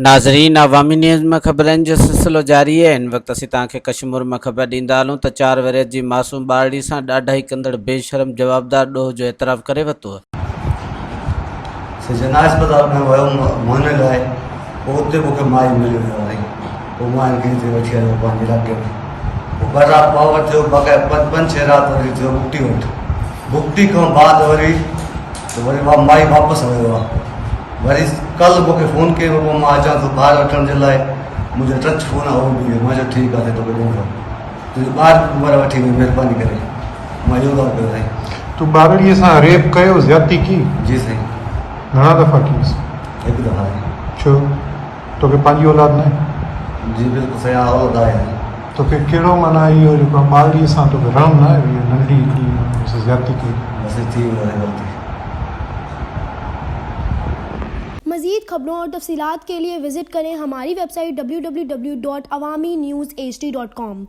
नाज़रीन, अवामी न्यूज़ में ख़बरनि जो सिलसिलो जारी है। इन वक्त असीं तव्हांखे कश्मीर में ख़बर ॾींदा हलूं त 4 वरियत जी मासूम ॿारड़ी सां ॾाढाई कंदड़ बेशरम जवाबदार ॾोह जो एतराफ़ करे वरितो। जना अस्पताल में वियुमि मुंहिंजे लाइ, पोइ उते मूंखे माई मिली वई। पोइ मां हिनखे वठी आयो पंहिंजे इलाइक़े में। पोइ ॿ राति पावर थियो, बक़ाइदा 5-6 राति वरी थियो बुक्टी वटि। बुक्टी खां बाद वरी माई वापसि वियो आहे। वरी कल्ह मूंखे फ़ोन कयो, पोइ मां अचां थो ॿार वठण जे लाइ। मुंहिंजो टच फ़ोन आहे, उहो बि मां चयो ठीकु आहे, तोखे ॾींदो। तुंहिंजो ॿार उमिरि वठी वई, महिरबानी करे। मां इहो ॻाल्हि कयो साईं। तूं ॿारड़ीअ सां रेप कयो, ज़्यादती की? जी साईं। घणा दफ़ा कईसि? हिकु दफ़ा। छो? तोखे पंहिंजी औलाद न आहे? जी बिल्कुलु साईं, औलाद आहे। तोखे कहिड़ो माना इहो जेको ॿारड़ीअ सां तोखे रहम न आहे, इहा नंढी हिकिड़ी ज़्यादती कई? बस थी वियो आहे ग़लती। मज़ीद खबरों और तफसीलात के लिए विज़िट करें हमारी वेबसाइट www.awamiNewsHD.com।